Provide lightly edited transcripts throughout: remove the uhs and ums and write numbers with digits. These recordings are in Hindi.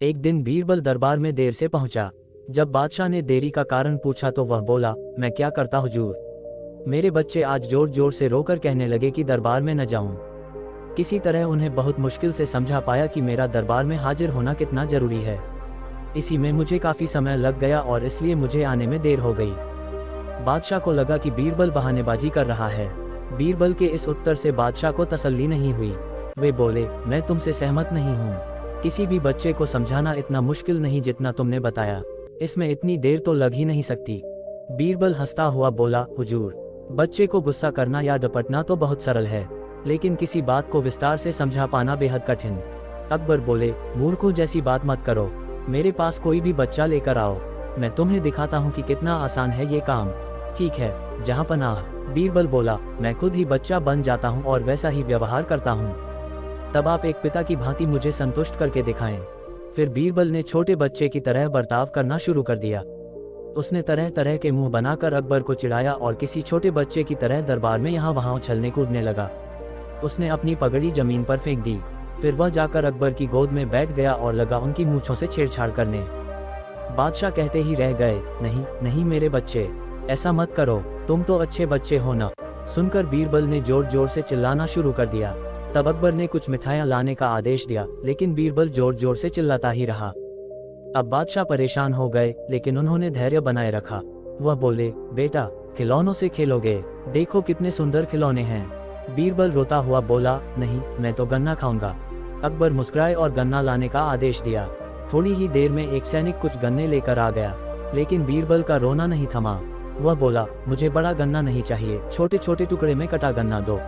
एक दिन बीरबल दरबार में देर से पहुंचा। जब बादशाह ने देरी का कारण पूछा तो वह बोला, मैं क्या करता हुजूर। मेरे बच्चे आज जोर जोर से रोकर कहने लगे कि दरबार में न जाऊं। किसी तरह उन्हें बहुत मुश्किल से समझा पाया कि मेरा दरबार में हाजिर होना कितना जरूरी है। इसी में मुझे काफी समय लग गया और इसलिए मुझे आने में देर हो गई। बादशाह को लगा कि बीरबल बहानेबाजी कर रहा है। बीरबल के इस उत्तर से बादशाह को तसल्ली नहीं हुई। वे बोले, मैं तुमसे सहमत नहीं हूँ। किसी भी बच्चे को समझाना इतना मुश्किल नहीं जितना तुमने बताया। इसमें इतनी देर तो लग ही नहीं सकती। बीरबल हंसता हुआ बोला, हुजूर, बच्चे को गुस्सा करना या डपटना तो बहुत सरल है, लेकिन किसी बात को विस्तार से समझा पाना बेहद कठिन। अकबर बोले, मूर्खों जैसी बात मत करो। मेरे पास कोई भी बच्चा लेकर आओ, मैं तुम्हें दिखाता हूँ कि कितना आसान है ये काम। ठीक है, जहाँ पनाह। बीरबल बोला, मैं खुद ही बच्चा बन जाता हूँ और वैसा ही व्यवहार करता हूँ। तब आप एक पिता की भांति मुझे संतुष्ट करके दिखाएं। फिर बीरबल ने छोटे बच्चे की तरह बर्ताव करना शुरू कर दिया। उसने तरह तरह के मुंह बनाकर अकबर को चिढ़ाया और किसी छोटे बच्चे की तरह दरबार में यहाँ वहाँ उछलने कूदने लगा। उसने अपनी पगड़ी जमीन पर फेंक दी। फिर वह जाकर अकबर की गोद में बैठ गया और लगा उनकी मूंछों से छेड़छाड़ करने। बादशाह कहते ही रह गए, नहीं नहीं मेरे बच्चे, ऐसा मत करो, तुम तो अच्छे बच्चे हो ना। सुनकर बीरबल ने जोर जोर से चिल्लाना शुरू कर दिया। तब अकबर ने कुछ मिठाइयां लाने का आदेश दिया, लेकिन बीरबल जोर जोर से चिल्लाता ही रहा। अब बादशाह परेशान हो गए, लेकिन उन्होंने धैर्य बनाए रखा। वह बोले, बेटा, खिलौनों से खेलोगे? देखो कितने सुंदर खिलौने हैं। बीरबल रोता हुआ बोला, नहीं, मैं तो गन्ना खाऊंगा। अकबर मुस्कुराए और गन्ना लाने का आदेश दिया। थोड़ी ही देर में एक सैनिक कुछ गन्ने लेकर आ गया, लेकिन बीरबल का रोना नहीं थमा। वह बोला, मुझे बड़ा गन्ना नहीं चाहिए, छोटे छोटे टुकड़े में कटा गन्ना दो।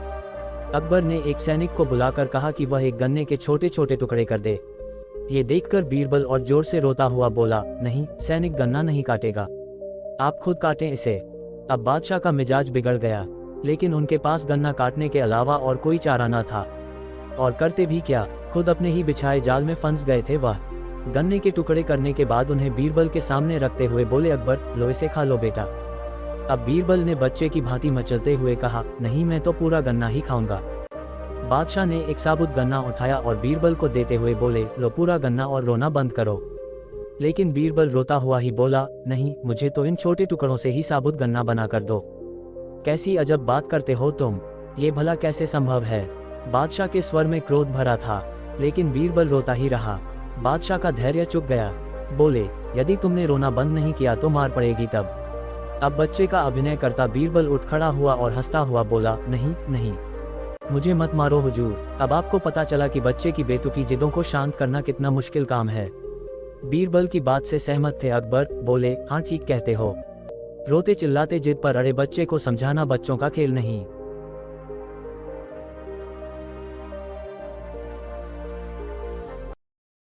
अकबर ने एक सैनिक को बुलाकर कहा कि वह एक गन्ने के छोटे छोटे टुकड़े कर दे। ये देखकर बीरबल और जोर से रोता हुआ बोला, नहीं, सैनिक गन्ना नहीं काटेगा, आप खुद काटें इसे। अब बादशाह का मिजाज बिगड़ गया, लेकिन उनके पास गन्ना काटने के अलावा और कोई चारा न था। और करते भी क्या, खुद अपने ही बिछाए जाल में फंस गए थे। वह गन्ने के टुकड़े करने के बाद उन्हें बीरबल के सामने रखते हुए बोले, अकबर, लो इसे खा लो बेटा। अब बीरबल ने बच्चे की भांति मचलते हुए कहा, नहीं, मैं तो पूरा गन्ना ही खाऊंगा। बादशाह ने एक साबुत गन्ना उठाया और बीरबल को देते हुए बोले, लो पूरा गन्ना और रोना बंद करो। लेकिन बीरबल रोता हुआ ही बोला, नहीं, मुझे तो इन छोटे टुकड़ों से ही साबुत गन्ना बना कर दो। कैसी अजब बात करते हो तुम, ये भला कैसे संभव है? बादशाह के स्वर में क्रोध भरा था, लेकिन बीरबल रोता ही रहा। बादशाह का धैर्य चुक गया। बोले, यदि तुमने रोना बंद नहीं किया तो मार पड़ेगी तब। अब बच्चे का अभिनय करता बीरबल उठ खड़ा हुआ और हंसता हुआ बोला, नहीं नहीं, मुझे मत मारो हुजूर। अब आपको पता चला कि बच्चे की बेतुकी जिदों को शांत करना कितना मुश्किल काम है। बीरबल की बात से सहमत थे अकबर। बोले, हाँ ठीक कहते हो। रोते चिल्लाते जिद पर अड़े बच्चे को समझाना बच्चों का खेल नहीं।